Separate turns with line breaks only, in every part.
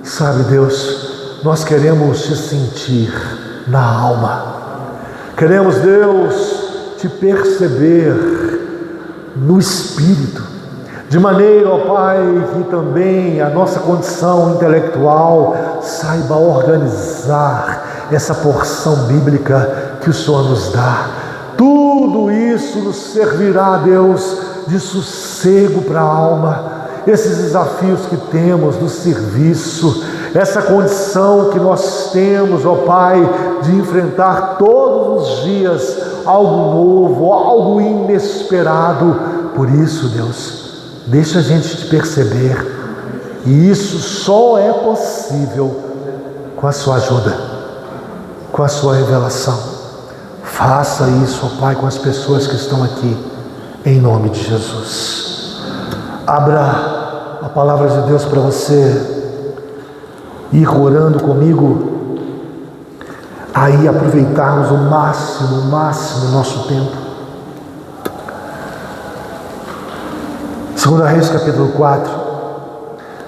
Sabe, Deus, nós queremos te sentir na alma. Queremos, Deus, te perceber no Espírito, de maneira, ó Pai, que também a nossa condição intelectual saiba organizar essa porção bíblica que o Senhor nos dá. Tudo isso nos servirá, Deus, de sossego para a alma. Esses desafios que temos no serviço, essa condição que nós temos, ó Pai, de enfrentar todos os dias algo novo, algo inesperado. Por isso, Deus, deixa a gente te perceber, e isso só é possível com a sua ajuda, com a sua revelação. Faça isso, ó Pai, com as pessoas que estão aqui, em nome de Jesus. Abra a palavra de Deus para você ir orando comigo, aí aproveitarmos o máximo do nosso tempo. 2 Reis capítulo 4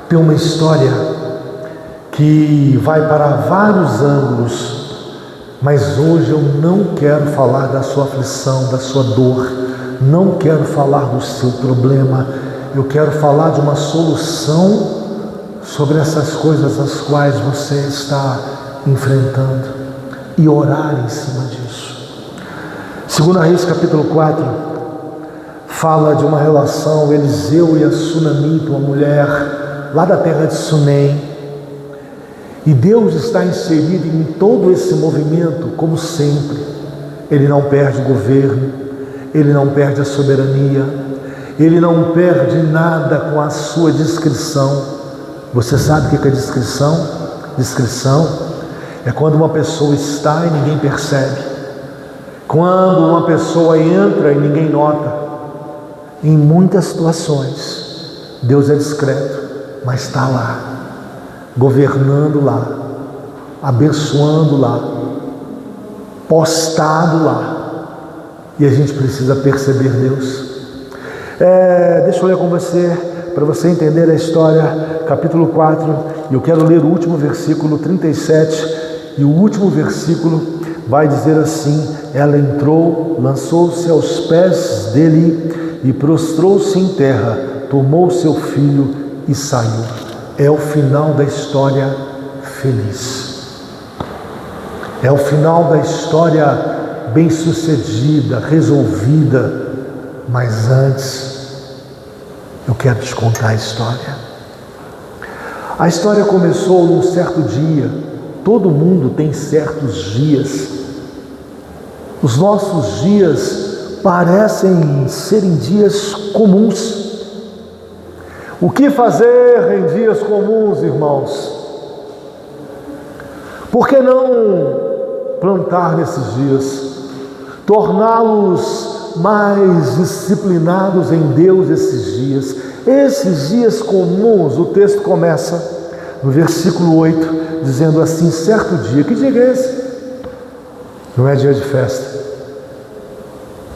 tem uma história que vai para vários ângulos, mas hoje eu não quero falar da sua aflição, da sua dor, não quero falar do seu problema, eu quero falar de uma solução sobre essas coisas as quais você está enfrentando e orar em cima disso. 2 Reis capítulo 4 fala de uma relação, Eliseu e a Sunamita, uma mulher lá da terra de Sunem, e Deus está inserido em todo esse movimento, como sempre. Ele não perde o governo, ele não perde a soberania, ele não perde nada com a sua discrição. Você sabe o que é discrição? Discrição é quando uma pessoa está e ninguém percebe, quando uma pessoa entra e ninguém nota. Em muitas situações Deus é discreto, mas está lá, governando lá, abençoando lá, postado lá, e a gente precisa perceber Deus. Deixa eu ler com você, para você entender a história, capítulo 4, e eu quero ler o último versículo 37, e o último versículo vai dizer assim: ela entrou, lançou-se aos pés dele e prostrou-se em terra, tomou seu filho e saiu. É o final da história feliz, é o final da história bem-sucedida, resolvida. Mas antes, eu quero te contar a história. A história começou num certo dia. Todo mundo tem certos dias. Os nossos dias parecem serem dias comuns. O que fazer em dias comuns, irmãos? Por que não plantar nesses dias? Torná-los mais disciplinados em Deus esses dias. Esses dias comuns, o texto começa no versículo 8, dizendo assim: certo dia. Que dia é esse? Não é dia de festa,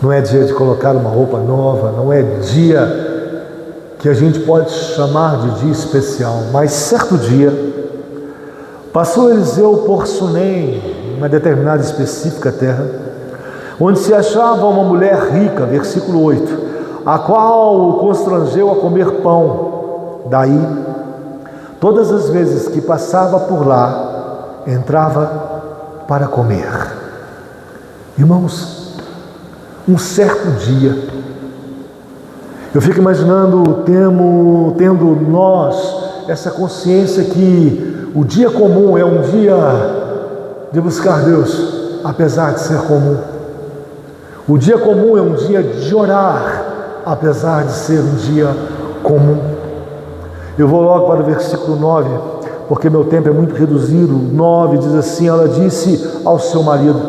não é dia de colocar uma roupa nova, não é dia que a gente pode chamar de dia especial, mas certo dia passou Eliseu por Sunem, uma determinada específica terra, onde se achava uma mulher rica, versículo 8, a qual o constrangeu a comer pão. Daí, todas as vezes que passava por lá, entrava para comer. Irmãos, um certo dia, eu fico imaginando, tendo nós essa consciência que o dia comum é um dia de buscar Deus, apesar de ser comum. O dia comum é um dia de orar, apesar de ser um dia comum. Eu vou logo para o versículo 9, porque meu tempo é muito reduzido. 9 diz assim: ela disse ao seu marido: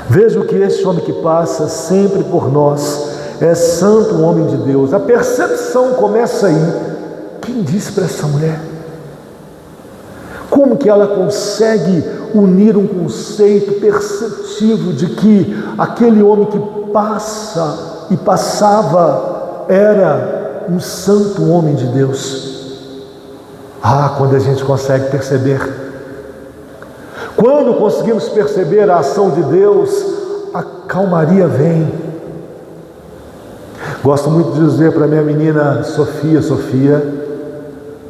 veja que este homem que passa sempre por nós é santo, um homem de Deus. A percepção começa aí. Quem disse para essa mulher? Como que ela consegue unir um conceito perceptivo de que aquele homem que passa e passava era um santo homem de Deus? Quando a gente consegue perceber, quando conseguimos perceber a ação de Deus, a calmaria vem. Gosto muito de dizer para minha menina Sofia,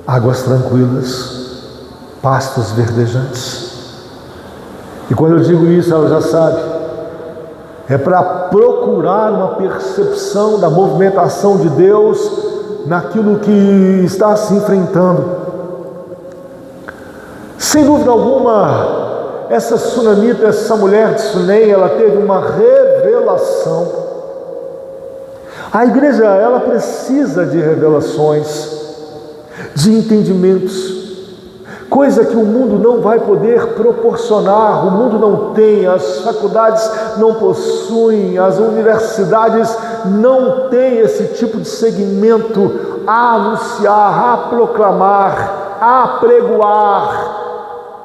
águas tranquilas, pastos verdejantes. E quando eu digo isso, ela já sabe, é para procurar uma percepção da movimentação de Deus naquilo que está se enfrentando. Sem dúvida alguma, essa sunamita, essa mulher de Sunem, ela teve uma revelação. A igreja, ela precisa de revelações, de entendimentos, coisa que o mundo não vai poder proporcionar. O mundo não tem, as faculdades não possuem, as universidades não têm esse tipo de segmento a anunciar, a proclamar, a pregoar.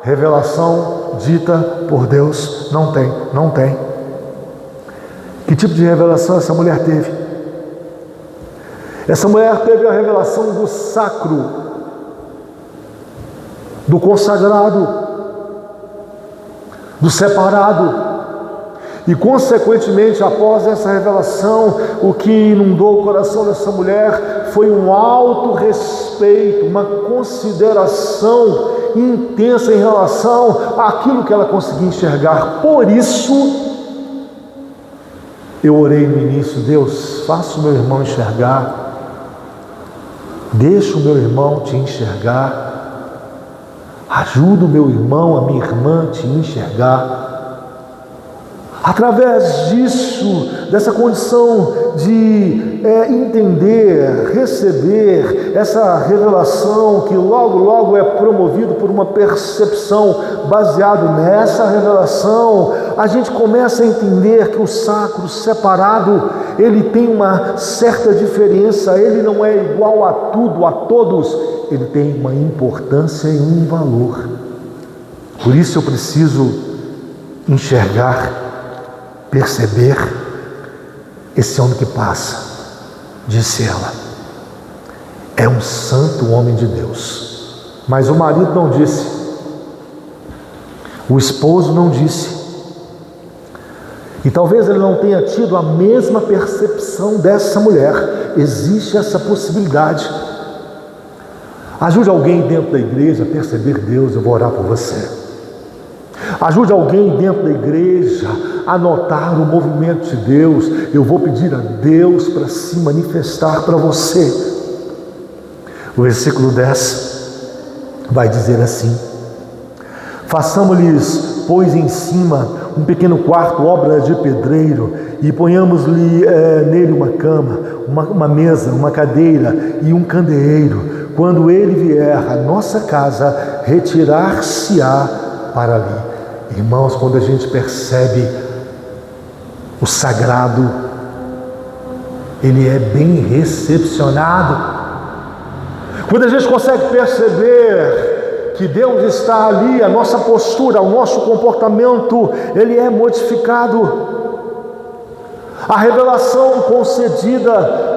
Revelação dita por Deus não tem. Que tipo de revelação essa mulher teve? Essa mulher teve a revelação do sacro, do consagrado, do separado. E consequentemente, após essa revelação, o que inundou o coração dessa mulher foi um alto respeito, uma consideração intensa em relação àquilo que ela conseguia enxergar. Por isso, eu orei no início: Deus, faça o meu irmão enxergar, deixa o meu irmão te enxergar, ajuda o meu irmão, a minha irmã te enxergar. Através disso, dessa condição de entender, receber essa revelação que logo é promovido por uma percepção, baseado nessa revelação, a gente começa a entender que o sacro separado, ele tem uma certa diferença, ele não é igual a tudo, a todos, ele tem uma importância e um valor. Por isso eu preciso enxergar, perceber esse homem que passa. Disse ela, é um santo homem de Deus. Mas o marido não disse, o esposo não disse, e talvez ele não tenha tido a mesma percepção dessa mulher. Existe essa possibilidade. Ajude alguém dentro da igreja a perceber Deus. Eu vou orar por você. Ajude alguém dentro da igreja a notar o movimento de Deus. Eu vou pedir a Deus para se manifestar para você. O versículo 10 vai dizer assim: façamos-lhes, pois, em cima um pequeno quarto, obra de pedreiro, e ponhamos-lhe nele uma cama, uma mesa, uma cadeira e um candeeiro. Quando ele vier à nossa casa, retirar-se-á para ali. Irmãos, quando a gente percebe o sagrado, ele é bem recepcionado. Quando a gente consegue perceber que Deus está ali, a nossa postura, o nosso comportamento, ele é modificado. A revelação concedida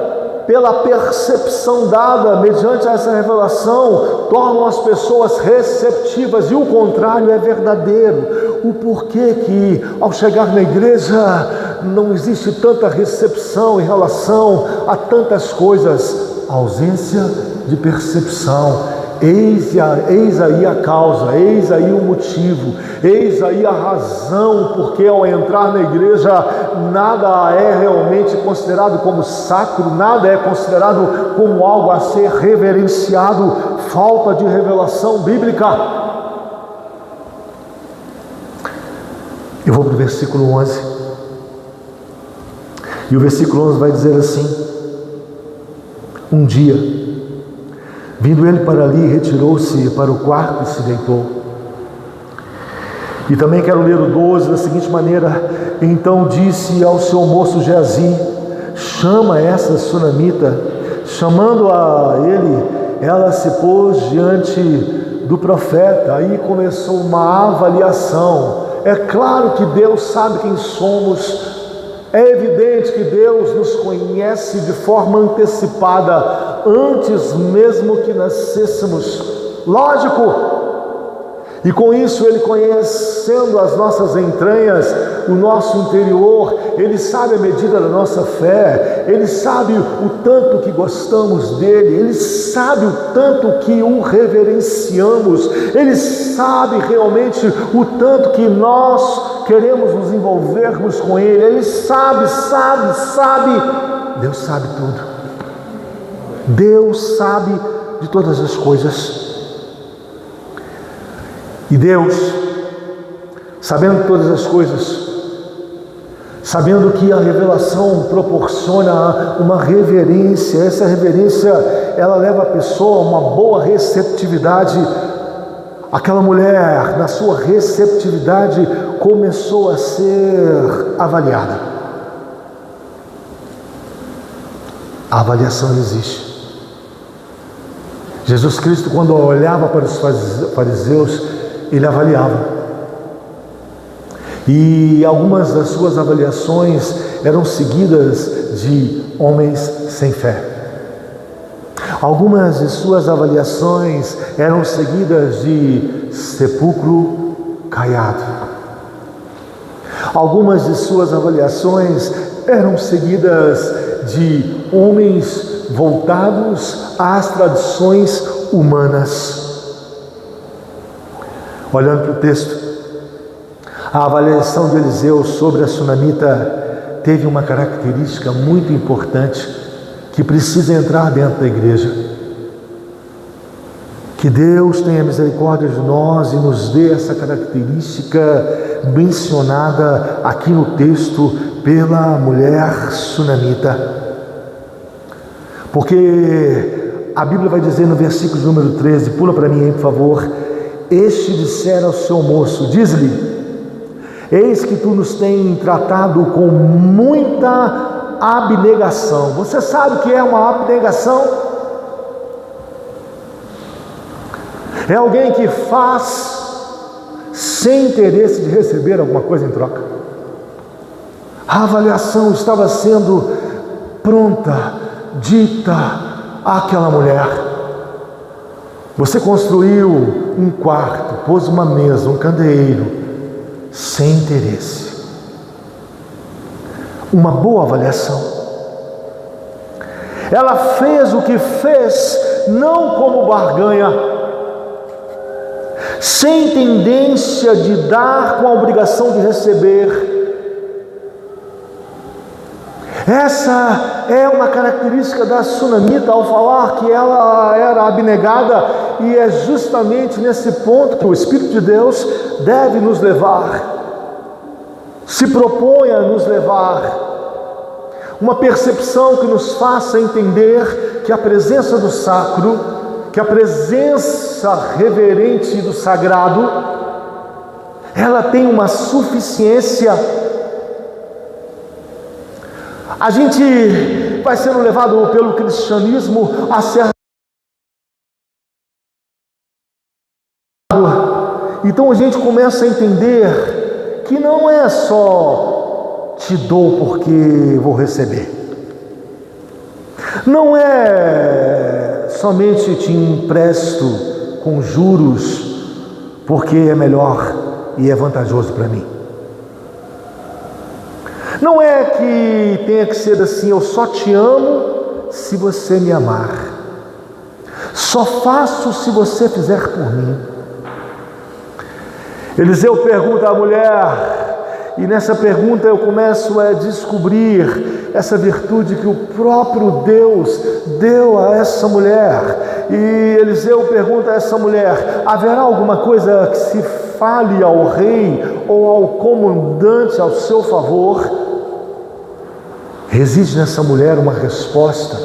pela percepção dada mediante essa revelação tornam as pessoas receptivas, e o contrário é verdadeiro. O porquê que ao chegar na igreja não existe tanta recepção em relação a tantas coisas? Ausência de percepção. Eis aí a causa, eis aí o motivo, eis aí a razão, porque ao entrar na igreja nada é realmente considerado como sacro, nada é considerado como algo a ser reverenciado. Falta de revelação bíblica. Eu vou para o versículo 11, e o versículo 11 vai dizer assim: um dia, vindo ele para ali, retirou-se para o quarto e se deitou. E também quero ler o 12 da seguinte maneira: então disse ao seu moço Geazi: chama essa sunamita. Chamando a ele, ela se pôs diante do profeta. Aí começou uma avaliação. É claro que Deus sabe quem somos. É evidente que Deus nos conhece de forma antecipada, antes mesmo que nascêssemos. Lógico. E com isso Ele, conhecendo as nossas entranhas, o nosso interior, Ele sabe a medida da nossa fé, Ele sabe o tanto que gostamos dEle, Ele sabe o tanto que o reverenciamos, Ele sabe realmente o tanto que nós queremos nos envolvermos com Ele, Ele sabe. Deus sabe tudo. Deus sabe de todas as coisas. E Deus, sabendo todas as coisas, sabendo que a revelação proporciona uma reverência, essa reverência, ela leva a pessoa a uma boa receptividade. Aquela mulher, na sua receptividade, começou a ser avaliada. A avaliação existe. Jesus Cristo, quando olhava para os fariseus, Ele avaliava. E algumas das suas avaliações eram seguidas de homens sem fé. Algumas de suas avaliações eram seguidas de sepulcro caiado. Algumas de suas avaliações eram seguidas de homens voltados às tradições humanas. Olhando para o texto, a avaliação de Eliseu sobre a sunamita teve uma característica muito importante que precisa entrar dentro da igreja. Que Deus tenha misericórdia de nós e nos dê essa característica mencionada aqui no texto pela mulher sunamita. Porque a Bíblia vai dizer no versículo número 13, pula para mim aí, por favor. Este dissera ao seu moço, diz-lhe: eis que tu nos tens tratado com muita abnegação. Você sabe o que é uma abnegação? É alguém que faz sem interesse de receber alguma coisa em troca. A avaliação estava sendo pronta, dita àquela mulher. Você construiu um quarto, pôs uma mesa, um candeeiro, sem interesse. Uma boa avaliação. Ela fez o que fez, não como barganha, sem tendência de dar com a obrigação de receber. Essa é uma característica da sunamita ao falar que ela era abnegada, e é justamente nesse ponto que o Espírito de Deus deve nos levar, se propõe a nos levar. Uma percepção que nos faça entender que a presença do sacro, que a presença reverente do sagrado, ela tem uma suficiência. A gente vai sendo levado pelo cristianismo a ser. Então a gente começa a entender que não é só te dou porque vou receber. Não é somente te empresto com juros porque é melhor e é vantajoso para mim. Não é que tenha que ser assim, eu só te amo se você me amar. Só faço se você fizer por mim. Eliseu pergunta à mulher, e nessa pergunta eu começo a descobrir essa virtude que o próprio Deus deu a essa mulher. E Eliseu pergunta a essa mulher: haverá alguma coisa que se fale ao rei ou ao comandante ao seu favor? Reside nessa mulher uma resposta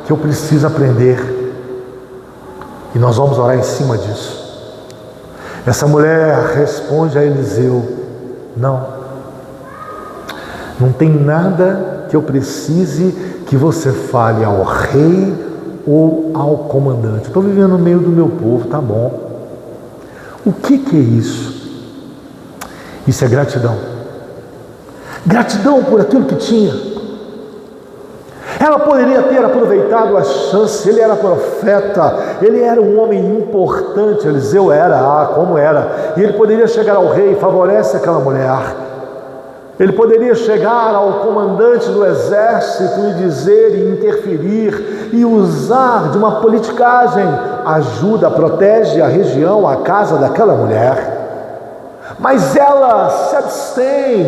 que eu preciso aprender, e nós vamos orar em cima disso. Essa mulher responde a Eliseu: não tem nada que eu precise que você fale ao rei ou ao comandante. Estou vivendo no meio do meu povo, tá bom. O que é isso? Isso é gratidão. Gratidão por aquilo que tinha. Ela poderia ter aproveitado a chance, ele era profeta, ele era um homem importante, Eliseu era, como era, e ele poderia chegar ao rei, favorece aquela mulher. Ele poderia chegar ao comandante do exército e dizer, e interferir, e usar de uma politicagem, ajuda, protege a região, a casa daquela mulher. Mas ela se abstém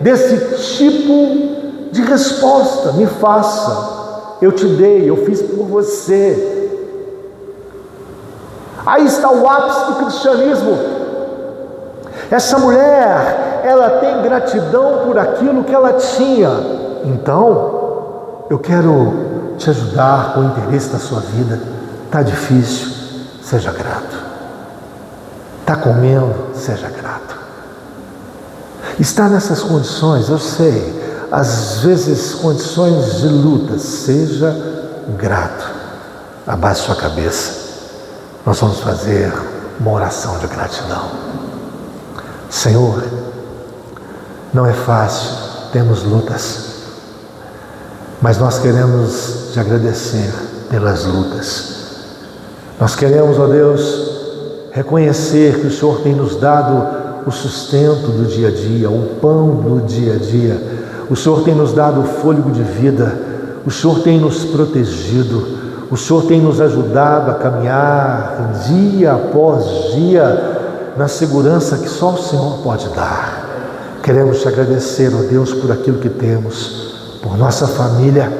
desse tipo de resposta. Me faça, eu te dei, eu fiz por você. Aí está o ápice do cristianismo. Essa mulher, ela tem gratidão por aquilo que ela tinha. Então, eu quero te ajudar com o interesse da sua vida. Está difícil, seja grato. Está comendo, seja grato. Está nessas condições, eu sei, às vezes condições de luta, seja grato. Abaixe sua cabeça. Nós vamos fazer uma oração de gratidão. Senhor, não é fácil, temos lutas, mas nós queremos te agradecer pelas lutas. Nós queremos, ó Deus, reconhecer que o Senhor tem nos dado o sustento do dia a dia, o pão do dia a dia. O Senhor tem nos dado o fôlego de vida, o Senhor tem nos protegido, o Senhor tem nos ajudado a caminhar dia após dia na segurança que só o Senhor pode dar. Queremos te agradecer, ó Deus, por aquilo que temos, por nossa família.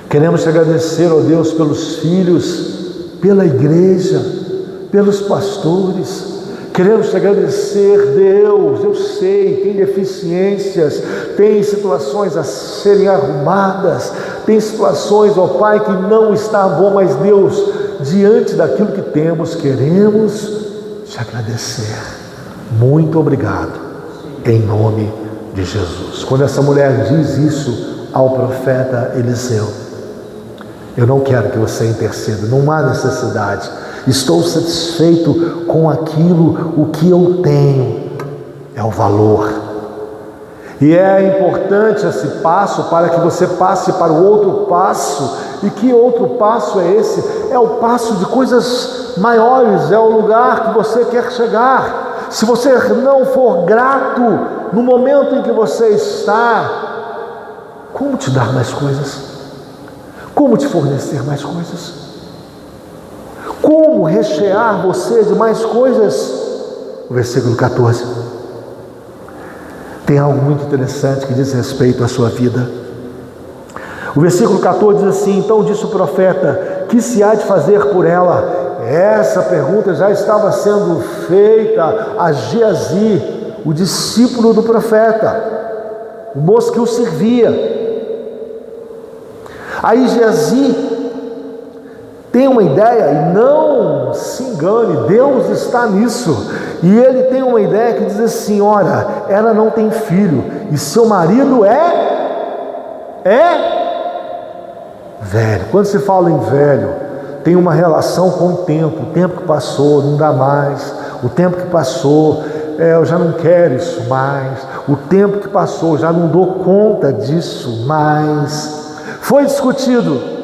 Queremos te agradecer, ó Deus, pelos filhos, pela igreja, pelos pastores. Queremos te agradecer, Deus, eu sei, tem deficiências, tem situações a serem arrumadas, tem situações, ó Pai, que não está bom, mas Deus, diante daquilo que temos, queremos te agradecer. Muito obrigado, em nome de Jesus. Quando essa mulher diz isso ao profeta Eliseu, eu não quero que você interceda, não há necessidade. Estou satisfeito com aquilo, o que eu tenho é o valor. E é importante esse passo para que você passe para o outro passo. E que outro passo é esse? É o passo de coisas maiores, é o lugar que você quer chegar. Se você não for grato no momento em que você está, como te dar mais coisas? Como te fornecer mais coisas? Como rechear você de mais coisas? O versículo 14 tem algo muito interessante que diz respeito à sua vida. O versículo 14 diz assim: então disse o profeta, que se há de fazer por ela? Essa pergunta já estava sendo feita a Geazi, o discípulo do profeta, o moço que o servia. Aí Geazi tem uma ideia, e não se engane, Deus está nisso, e ele tem uma ideia que diz assim: ora, ela não tem filho, e seu marido é velho. Quando se fala em velho, tem uma relação com o tempo que passou, não dá mais, o tempo que passou, eu já não quero isso mais, o tempo que passou, já não dou conta disso mais. Foi discutido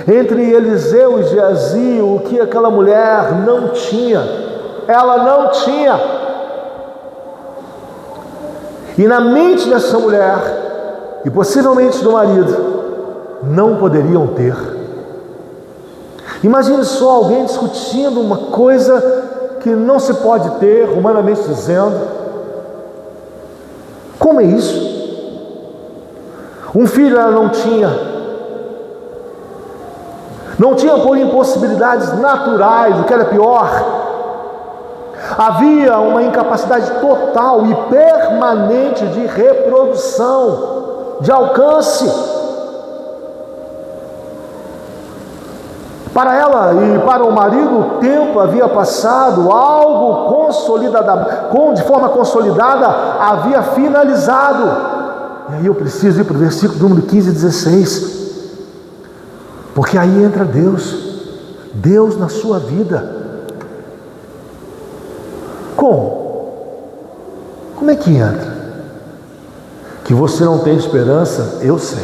entre Eliseu e Geazi o que aquela mulher não tinha. Ela não tinha. E na mente dessa mulher, e possivelmente do marido, não poderiam ter. Imagine só alguém discutindo uma coisa que não se pode ter, humanamente dizendo. Como é isso? Um filho ela não tinha. Não tinha por impossibilidades naturais, o que era pior. Havia uma incapacidade total e permanente de reprodução, de alcance. Para ela e para o marido, o tempo havia passado, algo consolidado, de forma consolidada, havia finalizado. E aí eu preciso ir para o versículo número 15 e 16. Porque aí entra Deus na sua vida. Como é que entra? Que você não tem esperança, eu sei.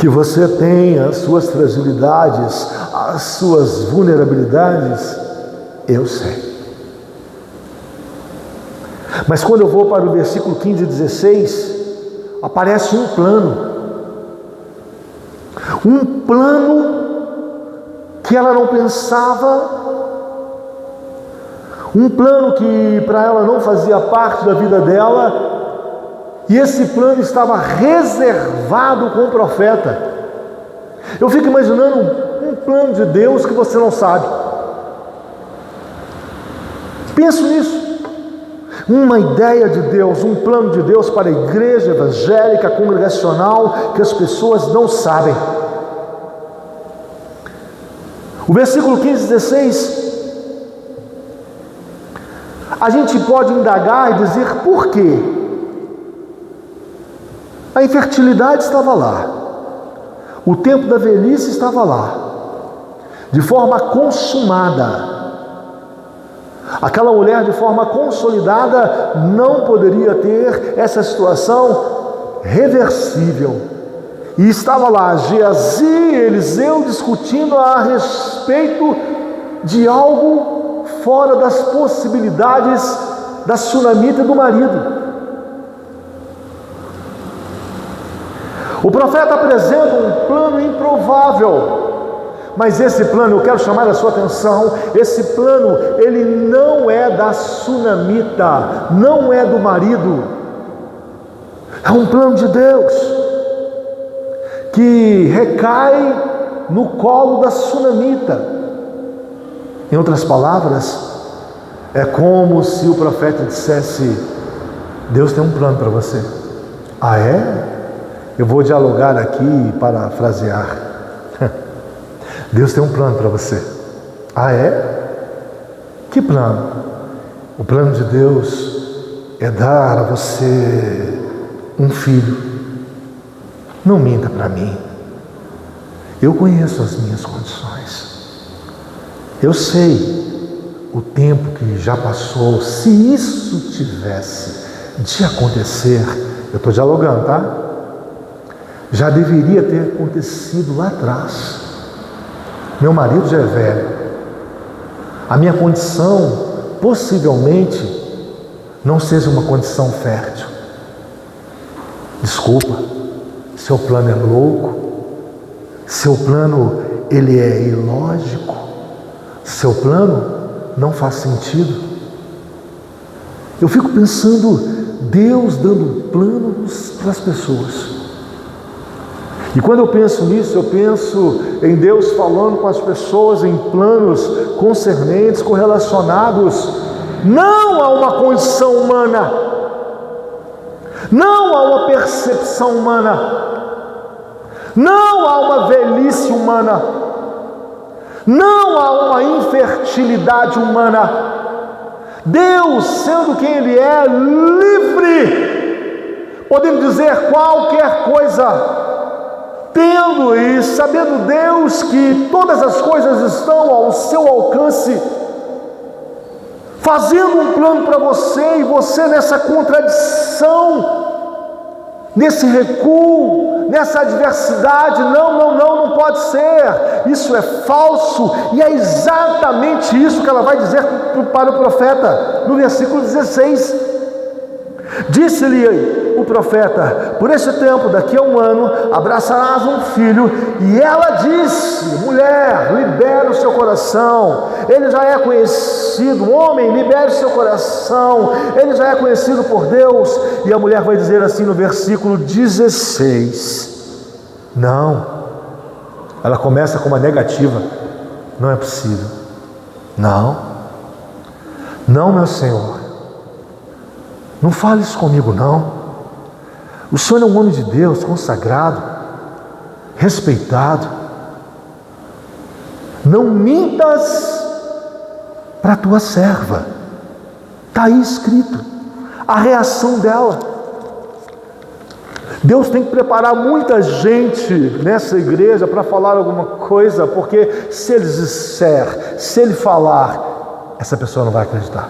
que você tem as suas fragilidades, as suas vulnerabilidades, eu sei. Mas quando eu vou para o versículo 15 e 16, aparece um plano que ela não pensava, um plano que para ela não fazia parte da vida dela, e esse plano estava reservado com o profeta. Eu fico imaginando um plano de Deus que você não sabe. Penso nisso. Uma ideia de Deus, um plano de Deus para a igreja evangélica, congregacional, que as pessoas não sabem. O versículo 15 e 16, a gente pode indagar e dizer por quê? A infertilidade estava lá, o tempo da velhice estava lá, de forma consumada. Aquela mulher, de forma consolidada, não poderia ter essa situação reversível. E estava lá Geazi e Eliseu discutindo a respeito de algo fora das possibilidades da sunamita e do marido. O profeta apresenta um plano improvável. Mas esse plano, eu quero chamar a sua atenção, esse plano, ele não é da sunamita, não é do marido. É um plano de Deus, que recai no colo da sunamita. Em outras palavras, é como se o profeta dissesse: Deus tem um plano para você. Ah, é? Eu vou dialogar aqui e parafrasear. Deus tem um plano para você. Ah, é? Que plano? O plano de Deus é dar a você um filho. Não minta para mim. Eu conheço as minhas condições. Eu sei o tempo que já passou. Se isso tivesse de acontecer, eu estou dialogando, tá? Já deveria ter acontecido lá atrás. Meu marido já é velho. A minha condição possivelmente não seja uma condição fértil. Desculpa, seu plano é louco, seu plano ele é ilógico, seu plano não faz sentido. Eu fico pensando, Deus dando planos para as pessoas. E quando eu penso nisso, eu penso em Deus falando com as pessoas em planos concernentes, correlacionados não a uma condição humana, não a uma percepção humana, não a uma velhice humana, não a uma infertilidade humana. Deus, sendo quem Ele é, livre, podendo dizer qualquer coisa, tendo e sabendo Deus que todas as coisas estão ao seu alcance, fazendo um plano para você, e você nessa contradição, nesse recuo, nessa adversidade, não pode ser, isso é falso. E é exatamente isso que ela vai dizer para o profeta, no versículo 16, disse-lhe o profeta: por esse tempo, daqui a 1 ano, abraçarás um filho. E ela disse: mulher, libere o seu coração, ele já é conhecido. Homem, libere o seu coração, ele já é conhecido por Deus. E a mulher vai dizer assim no versículo 16: não. Ela começa com uma negativa: não é possível. Não, meu Senhor, não fale isso comigo, não. O Senhor é um homem de Deus, consagrado, respeitado. Não mintas para a tua serva. Está aí escrito a reação dela. Deus tem que preparar muita gente nessa igreja para falar alguma coisa, porque se ele disser, se ele falar, essa pessoa não vai acreditar.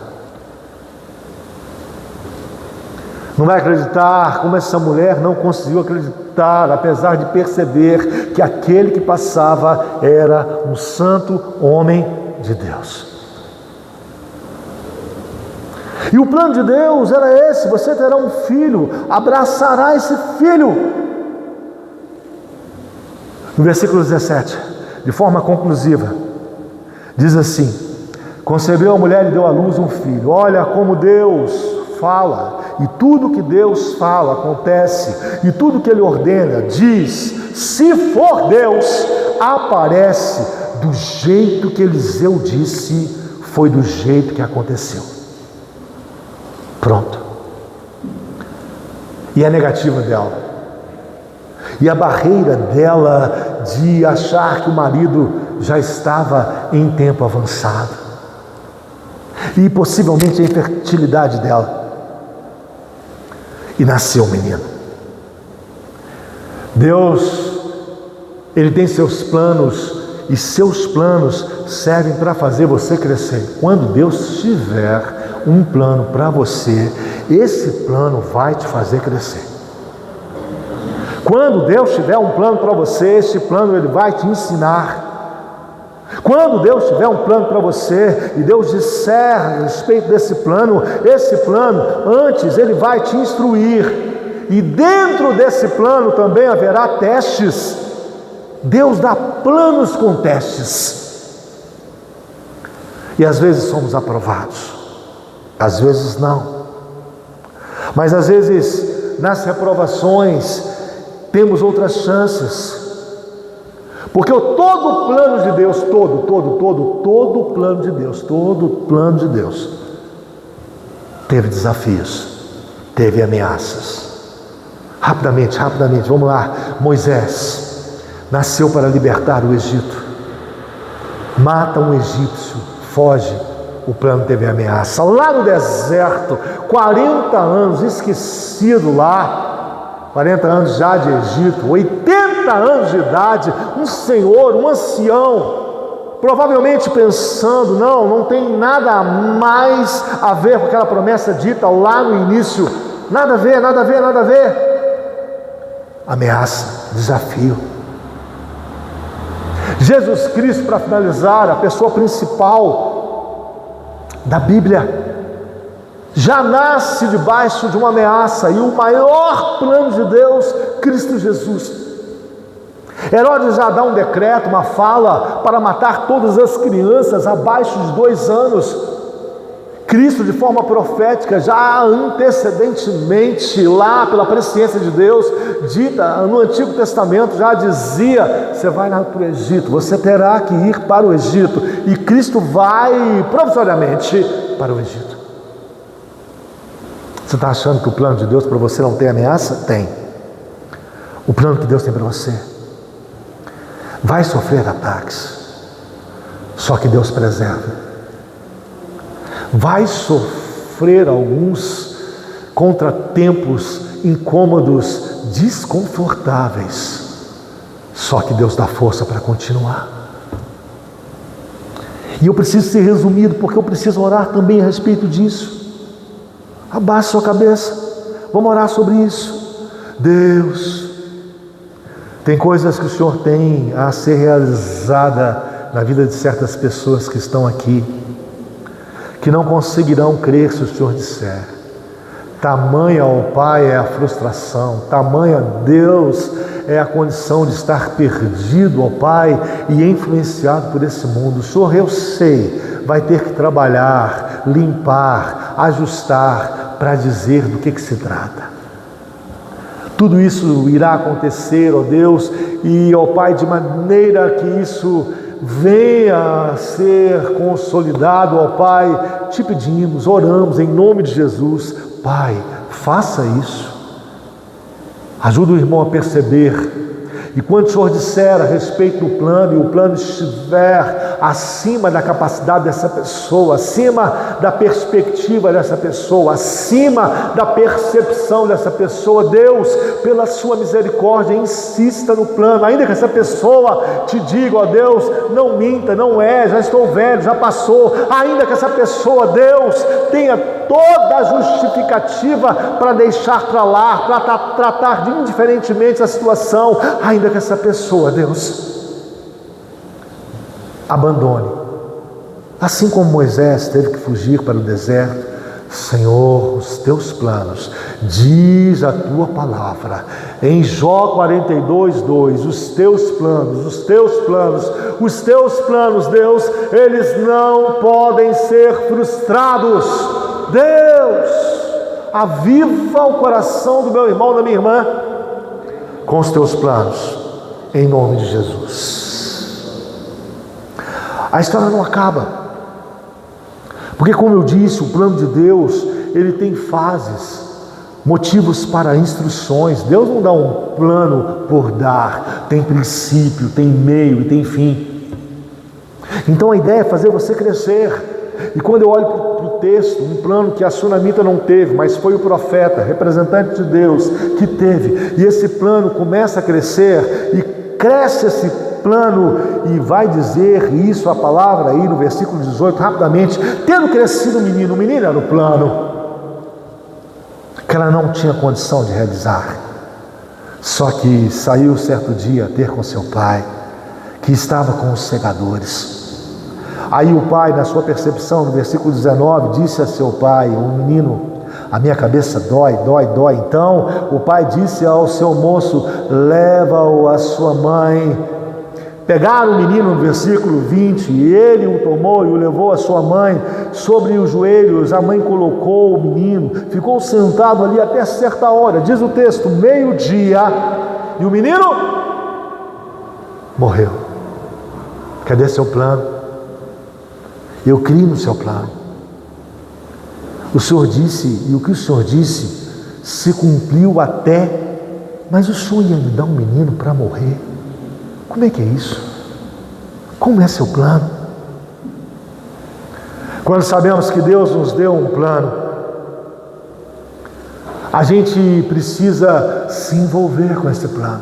Não vai acreditar como essa mulher não conseguiu acreditar, apesar de perceber que aquele que passava era um santo homem de Deus. E o plano de Deus era esse: você terá um filho, abraçará esse filho. No versículo 17, de forma conclusiva, diz assim: concebeu a mulher e deu à luz um filho. Olha como Deus fala, e tudo que Deus fala acontece, e tudo que Ele ordena, diz, se for Deus, aparece do jeito que Eliseu disse, foi do jeito que aconteceu. Pronto. E a negativa dela, e a barreira dela de achar que o marido já estava em tempo avançado, e possivelmente a infertilidade dela. E nasceu um menino. Deus, Ele tem seus planos, e seus planos servem para fazer você crescer. Quando Deus tiver um plano para você, esse plano vai te fazer crescer. Quando Deus tiver um plano para você, esse plano Ele vai te ensinar. Quando Deus tiver um plano para você, e Deus disser a respeito desse plano, esse plano, antes Ele vai te instruir. E dentro desse plano também haverá testes. Deus dá planos com testes. E às vezes somos aprovados, às vezes não. Mas às vezes nas reprovações temos outras chances. Porque todo o plano de Deus, todo o plano de Deus teve desafios, teve ameaças. Rapidamente, vamos lá. Moisés nasceu para libertar o Egito. Mata um egípcio, foge. O plano teve ameaça. Lá no deserto, 40 anos, esquecido lá. 40 anos já de Egito, 80 anos de idade, um senhor, um ancião, provavelmente pensando, não tem nada mais a ver com aquela promessa dita lá no início, nada a ver. Ameaça, desafio. Jesus Cristo, para finalizar, a pessoa principal da Bíblia, já nasce debaixo de uma ameaça, e o maior plano de Deus, Cristo Jesus. Herodes já dá um decreto, uma fala para matar todas as crianças abaixo de 2 anos. Cristo, de forma profética, já antecedentemente, lá pela presciência de Deus, dita no Antigo Testamento, já dizia: você vai para o Egito, você terá que ir para o Egito. E Cristo vai provisoriamente para o Egito. Você está achando que o plano de Deus para você não tem ameaça? Tem. O plano que Deus tem para você vai sofrer ataques, só que Deus preserva. Vai sofrer alguns contratempos, incômodos, desconfortáveis, só que Deus dá força para continuar. E eu preciso ser resumido, porque eu preciso orar também a respeito disso. Abaixe sua cabeça, vamos orar sobre isso. Deus, tem coisas que o Senhor tem a ser realizada na vida de certas pessoas que estão aqui, que não conseguirão crer se o Senhor disser. Tamanha, ó Pai, é a frustração, tamanha, Deus, é a condição de estar perdido, ó Pai, e influenciado por esse mundo. O Senhor, eu sei, vai ter que trabalhar, limpar, ajustar, para dizer do que se trata. Tudo isso irá acontecer, ó Deus, e ó Pai, de maneira que isso venha a ser consolidado, ó Pai, te pedimos, oramos em nome de Jesus. Pai, faça isso. Ajuda o irmão a perceber. E quando o Senhor disser a respeito do plano, e o plano estiver acima da capacidade dessa pessoa, acima da perspectiva dessa pessoa, acima da percepção dessa pessoa. Deus, pela sua misericórdia, insista no plano, ainda que essa pessoa te diga: ó Deus, não minta, não é, já estou velho, já passou, ainda que essa pessoa, Deus, tenha toda a justificativa para deixar para lá, para tratar de indiferentemente a situação, ainda que essa pessoa, Deus, abandone, assim como Moisés teve que fugir para o deserto. Senhor, os teus planos, diz a tua palavra em Jó 42:2, os teus planos, Deus, eles não podem ser frustrados. Deus, aviva o coração do meu irmão, da minha irmã, com os teus planos, em nome de Jesus. A história não acaba, porque, como eu disse, o plano de Deus, ele tem fases, motivos para instruções. Deus não dá um plano por dar, tem princípio, tem meio e tem fim. Então a ideia é fazer você crescer. E quando eu olho para o texto, um plano que a sunamita não teve, mas foi o profeta, representante de Deus, que teve, e esse plano começa a crescer, e cresce esse plano, e vai dizer isso a palavra aí no versículo 18, rapidamente: tendo crescido o menino era o plano que ela não tinha condição de realizar. Só que saiu certo dia ter com seu pai, que estava com os segadores. Aí o pai, na sua percepção, no versículo 19, disse a seu pai: o menino, a minha cabeça dói. Então o pai disse ao seu moço: leva-o à sua mãe. Pegaram o menino, no versículo 20, e ele o tomou e o levou à sua mãe. Sobre os joelhos a mãe colocou o menino, ficou sentado ali até certa hora, diz o texto, meio-dia, e o menino morreu. Cadê seu plano? Eu criei no seu plano. O Senhor disse, e o que o Senhor disse se cumpriu até, mas o Senhor ia me dar um menino para morrer? Como é que é isso? Como é seu plano? Quando sabemos que Deus nos deu um plano, a gente precisa se envolver com esse plano.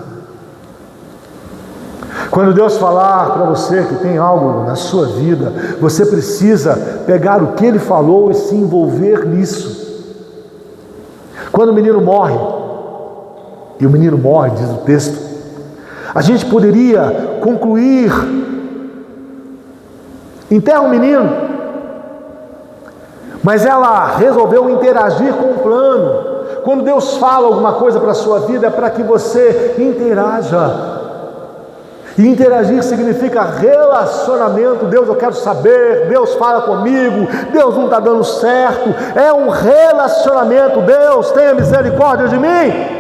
Quando Deus falar para você que tem algo na sua vida, você precisa pegar o que Ele falou e se envolver nisso. Quando o menino morre, e o menino morre, diz o texto, a gente poderia concluir: enterra o menino, mas ela resolveu interagir com o plano. Quando Deus fala alguma coisa para a sua vida, é para que você interaja. E interagir significa relacionamento. Deus, eu quero saber, Deus fala comigo, Deus não está dando certo, é um relacionamento. Deus, tenha misericórdia de mim.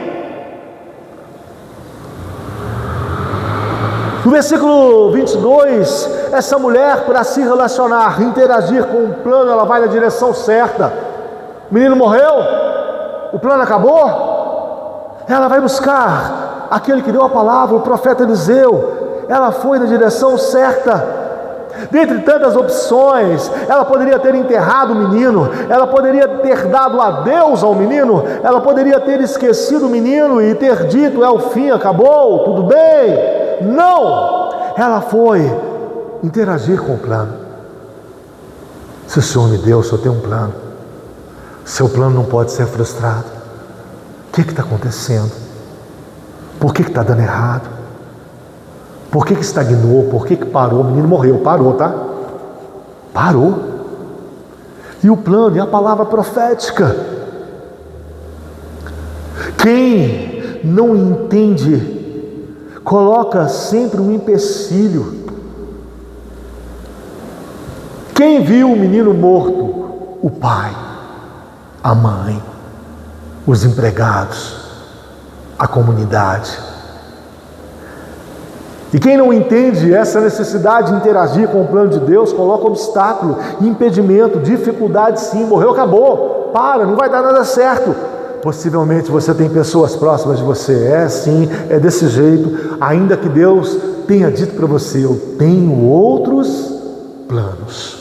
No versículo 22, essa mulher, para se relacionar, interagir com o plano, ela vai na direção certa. O menino morreu, o plano acabou, ela vai buscar aquele que deu a palavra, o profeta Eliseu. Ela foi na direção certa. Dentre tantas opções, ela poderia ter enterrado o menino, ela poderia ter dado adeus ao menino, ela poderia ter esquecido o menino e ter dito: é o fim, acabou, tudo bem. Não! Ela foi interagir com o plano. Se o Senhor me deu, o Senhor tem um plano. Seu plano não pode ser frustrado. O que está acontecendo? Por que está dando errado? Por que estagnou? Por que parou? O menino morreu. Parou, tá? Parou. E o plano, e a palavra profética. Quem não entende, coloca sempre um empecilho. Quem viu o menino morto? O pai, a mãe, os empregados, a comunidade. E quem não entende essa necessidade de interagir com o plano de Deus, coloca obstáculo, impedimento, dificuldade. Sim, morreu, acabou, para, não vai dar nada certo. Possivelmente você tem pessoas próximas de você, é sim, é desse jeito, ainda que Deus tenha dito para você: eu tenho outros planos.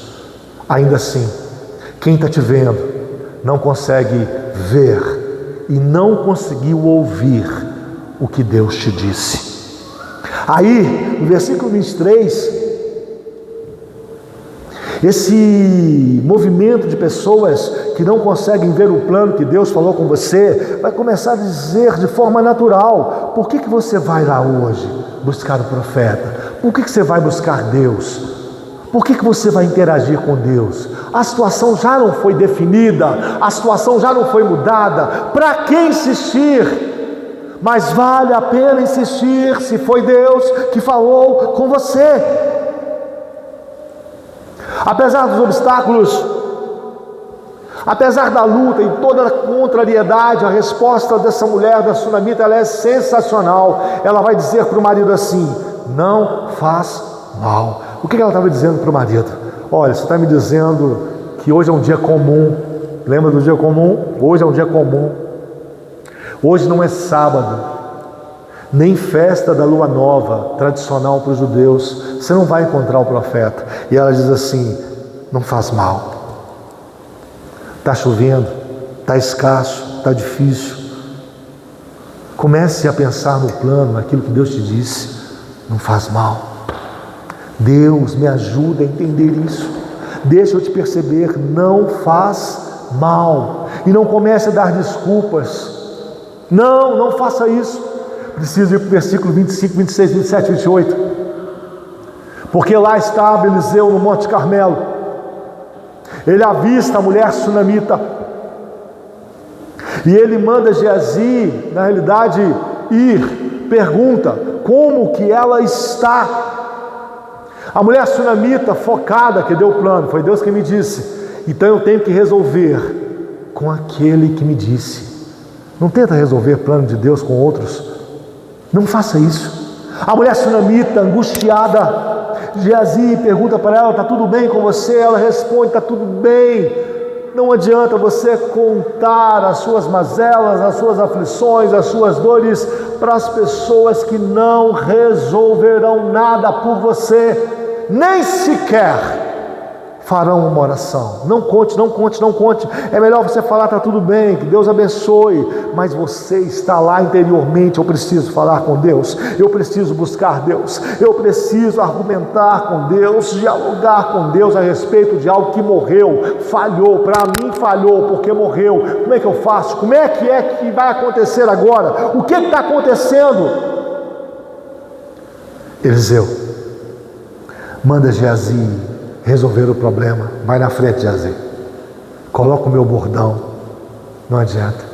Ainda assim, quem está te vendo não consegue ver e não conseguiu ouvir o que Deus te disse. Aí, no versículo 23, esse movimento de pessoas que não conseguem ver o plano que Deus falou com você, vai começar a dizer de forma natural: por que você vai lá hoje buscar o profeta? Por que você vai buscar Deus? Por que você vai interagir com Deus? A situação já não foi definida, a situação já não foi mudada. Para que insistir? Mas vale a pena insistir se foi Deus que falou com você. Apesar dos obstáculos, apesar da luta e toda a contrariedade, a resposta dessa mulher, da sunamita, ela é sensacional. Ela vai dizer para o marido assim: não faz mal. O que ela estava dizendo para o marido? Olha, você está me dizendo que hoje é um dia comum. Lembra do dia comum? Hoje é um dia comum. Hoje não é sábado, nem festa da lua nova, tradicional para os judeus. Você não vai encontrar o profeta. E ela diz assim: não faz mal. Está chovendo, está escasso, está difícil. Comece a pensar no plano, naquilo que Deus te disse. Não faz mal. Deus me ajuda a entender isso. Deixa eu te perceber, não faz mal. E não comece a dar desculpas. Não faça isso. Preciso ir para o versículo 25, 26, 27, 28. Porque lá estava Eliseu no Monte Carmelo. Ele avista a mulher sunamita. E ele manda Geazi, na realidade, ir. Pergunta como que ela está. A mulher sunamita focada, que deu o plano, foi Deus que me disse. Então eu tenho que resolver com aquele que me disse. Não tenta resolver plano de Deus com outros. Não faça isso. A mulher sunamita, angustiada, Geazi pergunta para ela: está tudo bem com você? Ela responde: está tudo bem. Não adianta você contar as suas mazelas, as suas aflições, as suas dores para as pessoas que não resolverão nada por você, nem sequer farão uma oração. Não conte. É melhor você falar: está tudo bem, que Deus abençoe. Mas você está lá interiormente: eu preciso falar com Deus, eu preciso buscar Deus, eu preciso argumentar com Deus, dialogar com Deus a respeito de algo que morreu, falhou, para mim falhou, porque morreu. Como é que eu faço? Como é que vai acontecer agora? O que está acontecendo? Eliseu manda Geazi resolver o problema. Vai na frente, Geazi. Coloca o meu bordão. Não adianta.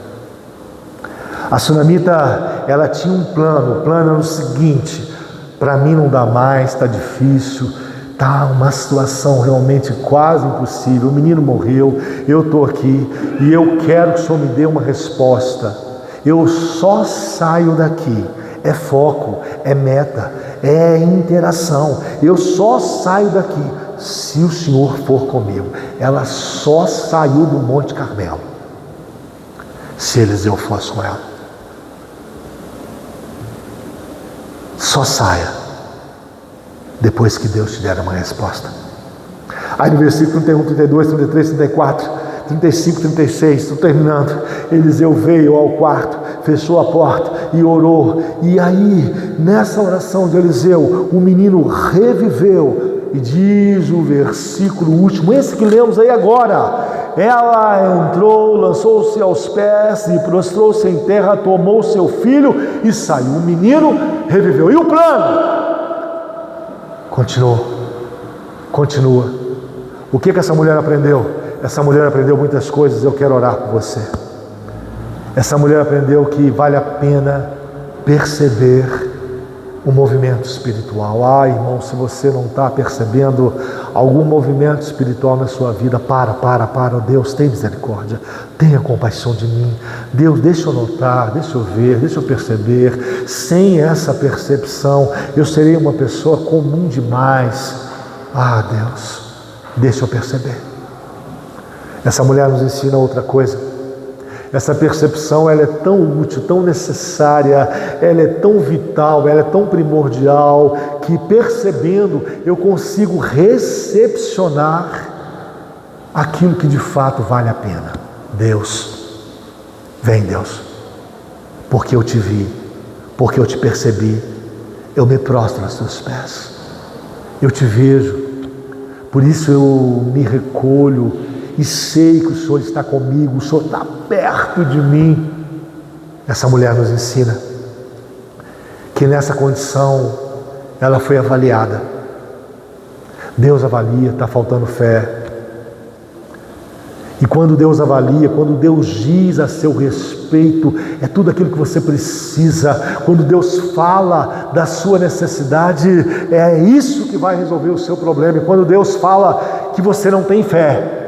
A sunamita, ela tinha um plano. O plano era o seguinte: para mim não dá mais, está difícil, está uma situação realmente quase impossível. O menino morreu, eu estou aqui e eu quero que o Senhor me dê uma resposta. Eu só saio daqui. É foco, é meta, é interação. Eu só saio daqui se o Senhor for comigo. Ela só saiu do Monte Carmelo se Eliseu fosse com ela. Só saia depois que Deus te der uma resposta. Aí no versículo 31, 32, 33, 34, 35, 36, estou terminando. Eliseu veio ao quarto, fechou a porta e orou. E aí, nessa oração de Eliseu, o menino reviveu. E diz o versículo último, esse que lemos aí agora: ela entrou, lançou-se aos pés e prostrou-se em terra, tomou seu filho e saiu. O menino reviveu. E o plano? Continua. O que essa mulher aprendeu? Essa mulher aprendeu muitas coisas. Eu quero orar por você. Essa mulher aprendeu que vale a pena perceber o movimento espiritual. Irmão, se você não está percebendo algum movimento espiritual na sua vida, para. Deus, tem misericórdia, tenha compaixão de mim. Deus, deixa eu notar, deixa eu ver, deixa eu perceber. Sem essa percepção, eu serei uma pessoa comum demais. Deus, deixa eu perceber. Essa mulher nos ensina outra coisa. Essa percepção, ela é tão útil, tão necessária, ela é tão vital, ela é tão primordial, que percebendo eu consigo recepcionar aquilo que de fato vale a pena. Deus, vem Deus, porque eu te vi, porque eu te percebi, eu me prostro aos teus pés, eu te vejo, por isso eu me recolho e sei que o Senhor está comigo, o Senhor está perto de mim. Essa mulher nos ensina que nessa condição ela foi avaliada. Deus avalia, está faltando fé. E quando Deus avalia, quando Deus diz a seu respeito, é tudo aquilo que você precisa. Quando Deus fala da sua necessidade, é isso que vai resolver o seu problema. E quando Deus fala que você não tem fé,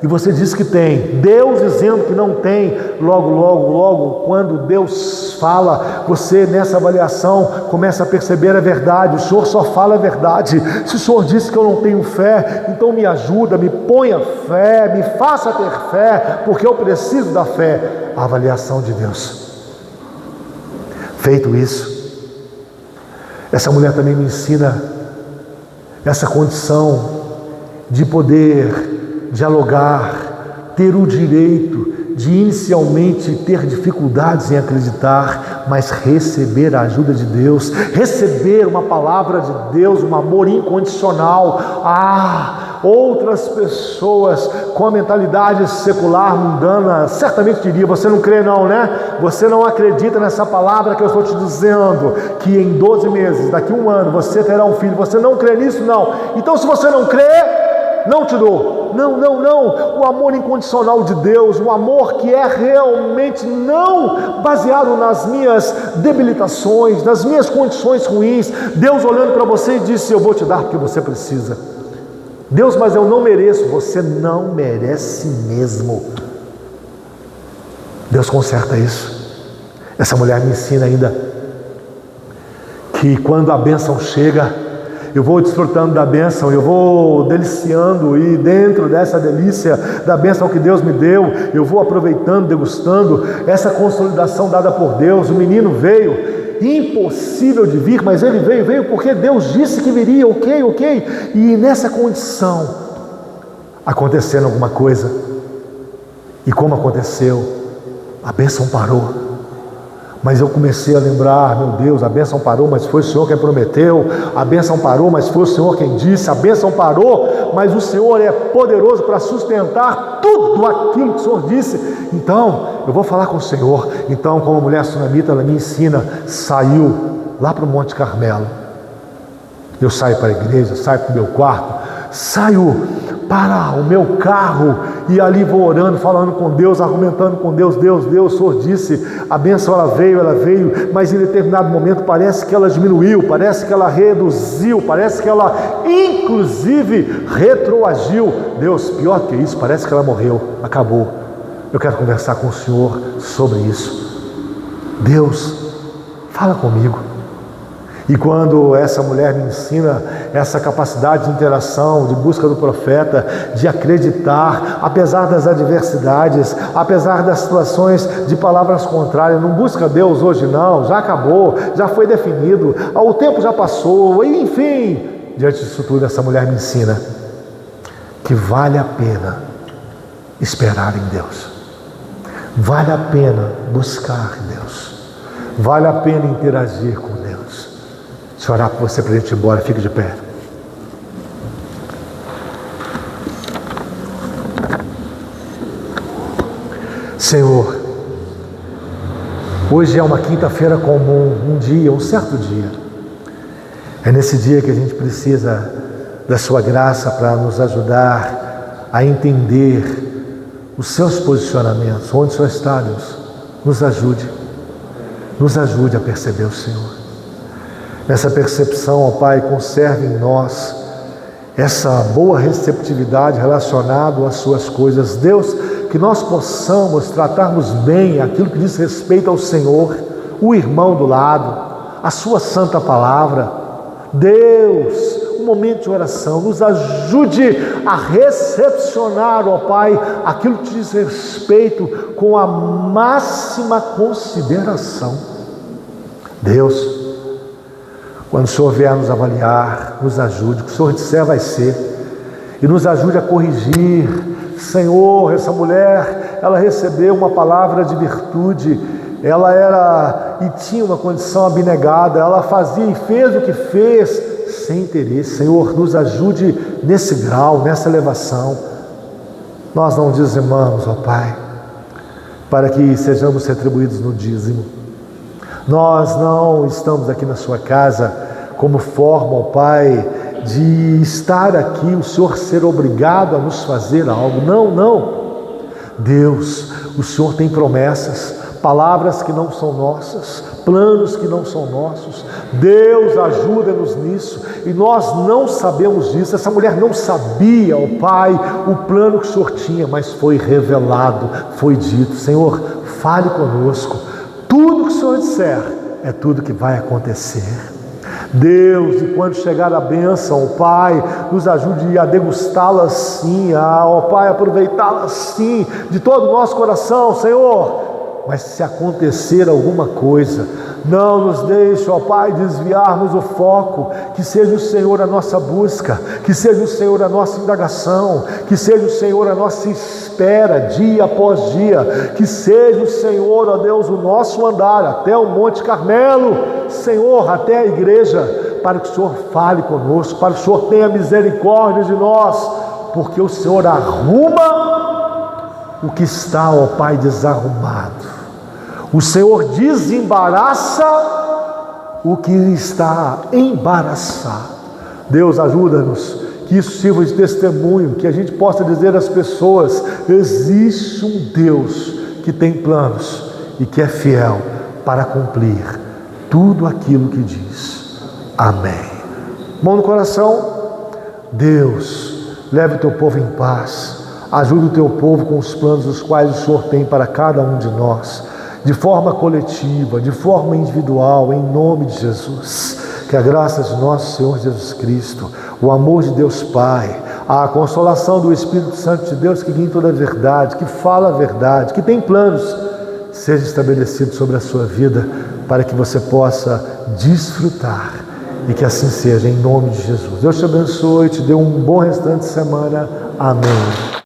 e você diz que tem, Deus dizendo que não tem, logo, quando Deus fala, você nessa avaliação começa a perceber a verdade. O Senhor só fala a verdade. Se o Senhor disse que eu não tenho fé, então me ajuda, me ponha fé, me faça ter fé, porque eu preciso da fé. A avaliação de Deus. Feito isso, essa mulher também me ensina essa condição de poder dialogar, ter o direito de inicialmente ter dificuldades em acreditar, mas receber a ajuda de Deus, receber uma palavra de Deus, um amor incondicional. Outras pessoas com a mentalidade secular, mundana, certamente diria: você não crê não, né? Você não acredita nessa palavra que eu estou te dizendo, que em 12 meses, daqui a 1 ano, você terá um filho. Você não crê nisso? Não. Então, se você não crê, não te dou. Não. O amor incondicional de Deus, o amor que é realmente não baseado nas minhas debilitações, nas minhas condições ruins. Deus olhando para você e disse: eu vou te dar porque você precisa. Deus, mas eu não mereço. Você não merece mesmo. Deus conserta isso. Essa mulher me ensina ainda que quando a bênção chega, eu vou desfrutando da bênção, eu vou deliciando, e dentro dessa delícia da bênção que Deus me deu, eu vou aproveitando, degustando essa consolidação dada por Deus. O menino veio, impossível de vir, mas ele veio porque Deus disse que viria, ok. E nessa condição, acontecendo alguma coisa, e como aconteceu, a bênção parou. Mas eu comecei a lembrar: meu Deus, a bênção parou, mas foi o Senhor quem prometeu. A bênção parou, mas foi o Senhor quem disse. A bênção parou, mas o Senhor é poderoso para sustentar tudo aquilo que o Senhor disse. Então, eu vou falar com o Senhor. Então, como a mulher sunamita, ela me ensina, saiu lá para o Monte Carmelo. Eu saio para a igreja, saio para o meu quarto, saio para o meu carro, e ali vou orando, falando com Deus, argumentando com Deus. Deus, o Senhor disse, a bênção ela veio, mas em determinado momento parece que ela diminuiu, parece que ela reduziu, parece que ela inclusive retroagiu. Deus, pior que isso, parece que ela morreu, acabou. Eu quero conversar com o Senhor sobre isso. Deus, fala comigo. E quando essa mulher me ensina essa capacidade de interação, de busca do profeta, de acreditar, apesar das adversidades, apesar das situações de palavras contrárias, não busca Deus hoje não, já acabou, já foi definido, o tempo já passou, enfim. Diante disso tudo, essa mulher me ensina que vale a pena esperar em Deus, vale a pena buscar em Deus, vale a pena interagir com Deus. Deixa eu orar por você para a gente ir embora. Fique de pé. Senhor, hoje é uma quinta-feira comum, um certo dia. É nesse dia que a gente precisa da sua graça para nos ajudar a entender os seus posicionamentos. Onde o Senhor está, Deus? Nos ajude a perceber o Senhor. Nessa percepção, ó Pai, conserve em nós essa boa receptividade relacionada às suas coisas. Deus, que nós possamos tratarmos bem aquilo que diz respeito ao Senhor, o irmão do lado, a sua santa palavra. Deus, um momento de oração, nos ajude a recepcionar, ó Pai, aquilo que diz respeito com a máxima consideração. Deus, Quando o Senhor vier nos avaliar, nos ajude, o que o Senhor disser vai ser. E nos ajude a corrigir. Senhor, essa mulher, ela recebeu uma palavra de virtude, ela era e tinha uma condição abnegada, ela fazia e fez o que fez sem interesse. Senhor, nos ajude nesse grau, nessa elevação. Nós não dizimamos, ó Pai, para que sejamos retribuídos no dízimo. Nós não estamos aqui na sua casa como forma, ó Pai, de estar aqui, o Senhor ser obrigado a nos fazer algo. Não, não. Deus, o Senhor tem promessas, palavras que não são nossas, planos que não são nossos. Deus, ajuda-nos nisso. E nós não sabemos disso. Essa mulher não sabia, ó Pai, o plano que o Senhor tinha, mas foi revelado, foi dito. Senhor, fale conosco. Tudo que o Senhor disser é tudo que vai acontecer. Deus, e quando chegar a bênção, ó Pai, nos ajude a degustá-la sim, ó Pai, aproveitá-la sim, de todo o nosso coração, Senhor. Mas se acontecer alguma coisa, não nos deixe, ó Pai, desviarmos o foco. Que seja o Senhor a nossa busca, que seja o Senhor a nossa indagação, que seja o Senhor a nossa espera dia após dia, que seja o Senhor, ó Deus, o nosso andar até o Monte Carmelo, Senhor, até a igreja, para que o Senhor fale conosco, para que o Senhor tenha misericórdia de nós, porque o Senhor arruma o que está, ó Pai, desarrumado. O Senhor desembaraça o que está embaraçado. Deus, ajuda-nos, que isso sirva de testemunho, que a gente possa dizer às pessoas: existe um Deus que tem planos e que é fiel para cumprir tudo aquilo que diz. Amém. Mão no coração. Deus, leve o teu povo em paz. Ajuda o teu povo com os planos os quais o Senhor tem para cada um de nós, de forma coletiva, de forma individual, em nome de Jesus. Que a graça de nosso Senhor Jesus Cristo, o amor de Deus Pai, a consolação do Espírito Santo de Deus, que guia em toda a verdade, que fala a verdade, que tem planos, seja estabelecido sobre a sua vida, para que você possa desfrutar, e que assim seja, em nome de Jesus. Deus te abençoe, te dê um bom restante de semana. Amém.